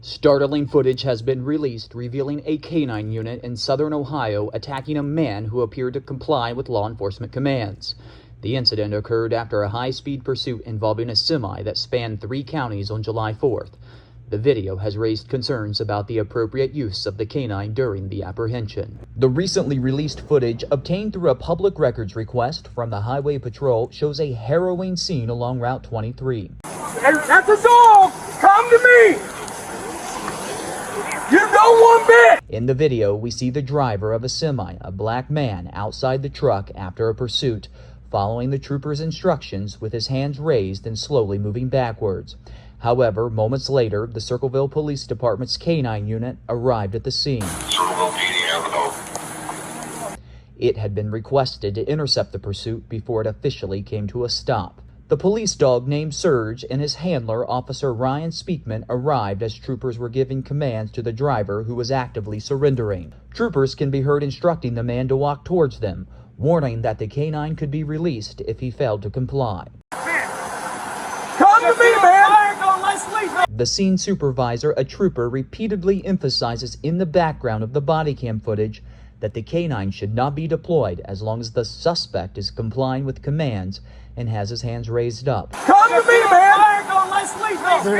Startling footage has been released revealing a canine unit in southern Ohio attacking a man who appeared to comply with law enforcement commands. The incident occurred after a high-speed pursuit involving a semi that spanned 3 counties on July 4th. The video has raised concerns about the appropriate use of the canine during the apprehension. The recently released footage obtained through a public records request from the Highway Patrol shows a harrowing scene along Route 23. Hey, that's a dog! Come to me! You know one bit! In the video, we see the driver of a semi, a black man, outside the truck after a pursuit, following the trooper's instructions with his hands raised and slowly moving backwards. However, moments later, the Circleville Police Department's canine unit arrived at the scene. Circleville PD, have It had been requested to intercept the pursuit before it officially came to a stop. The police dog named Surge and his handler, Officer Ryan Speakman, arrived as troopers were giving commands to the driver who was actively surrendering. Troopers can be heard instructing the man to walk towards them, warning that the canine could be released if he failed to comply. Come to me, man! The scene supervisor, a trooper, repeatedly emphasizes in the background of the body cam footage that the canine should not be deployed as long as the suspect is complying with commands and has his hands raised up. Come to me, man! Do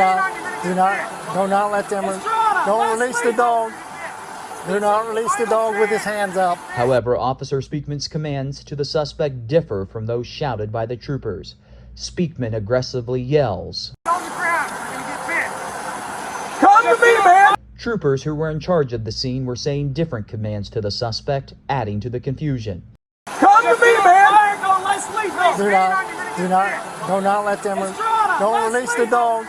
not let them, don't release the dog. Do not release the dog with his hands up. However, Officer Speakman's commands to the suspect differ from those shouted by the troopers. Speakman aggressively yells. On the ground, you're gonna get bit. Come to me, man! Troopers who were in charge of the scene were saying different commands to the suspect, adding to the confusion. Come to me, man! Do not let them, don't release the dog.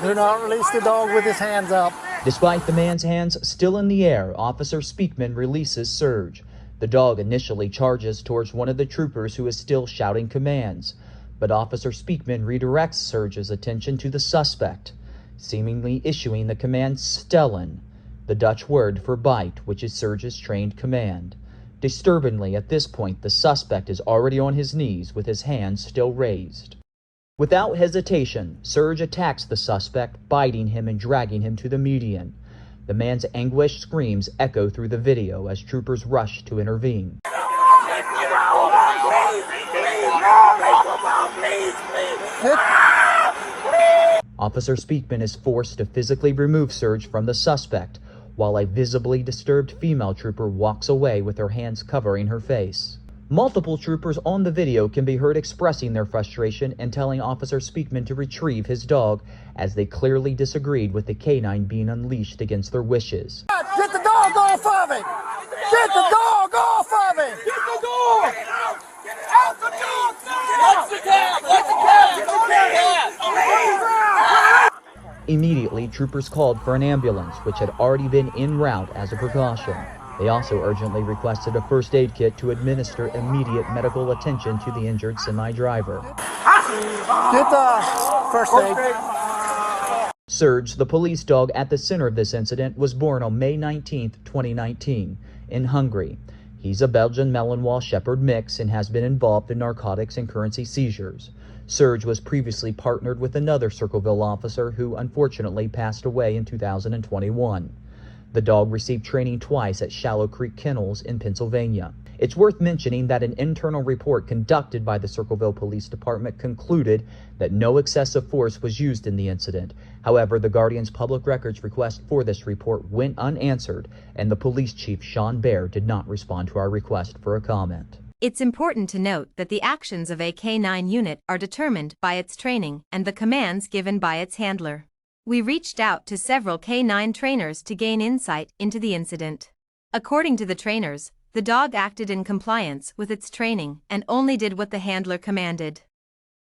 Do not release the dog with his hands up. Despite the man's hands still in the air, Officer Speakman releases Surge. The dog initially charges towards one of the troopers who is still shouting commands, but Officer Speakman redirects Surge's attention to the suspect, seemingly issuing the command Stellen, the Dutch word for bite, which is Surge's trained command. Disturbingly, at this point, the suspect is already on his knees with his hands still raised. Without hesitation, Surge attacks the suspect, biting him and dragging him to the median. The man's anguished screams echo through the video as troopers rush to intervene. Officer Speakman is forced to physically remove Surge from the suspect, while a visibly disturbed female trooper walks away with her hands covering her face. Multiple troopers on the video can be heard expressing their frustration and telling Officer Speakman to retrieve his dog, as they clearly disagreed with the canine being unleashed against their wishes. Get the dog off of it! Get the dog off of it! Get the dog! Out the dog! Let the cat! Let the cat! Get the cat! Immediately, troopers called for an ambulance, which had already been en route as a precaution. They also urgently requested a first aid kit to administer immediate medical attention to the injured semi-driver. Get the first aid. Surge, the police dog at the center of this incident, was born on May 19, 2019, in Hungary. He's a Belgian Malinois Shepherd mix and has been involved in narcotics and currency seizures. Surge was previously partnered with another Circleville officer who unfortunately passed away in 2021. The dog received training twice at Shallow Creek Kennels in Pennsylvania. It's worth mentioning that an internal report conducted by the Circleville Police Department concluded that no excessive force was used in the incident. However, the Guardian's public records request for this report went unanswered, and the police chief, Sean Baer, did not respond to our request for a comment. It's important to note that the actions of a K9 unit are determined by its training and the commands given by its handler. We reached out to several K9 trainers to gain insight into the incident. According to the trainers, the dog acted in compliance with its training and only did what the handler commanded.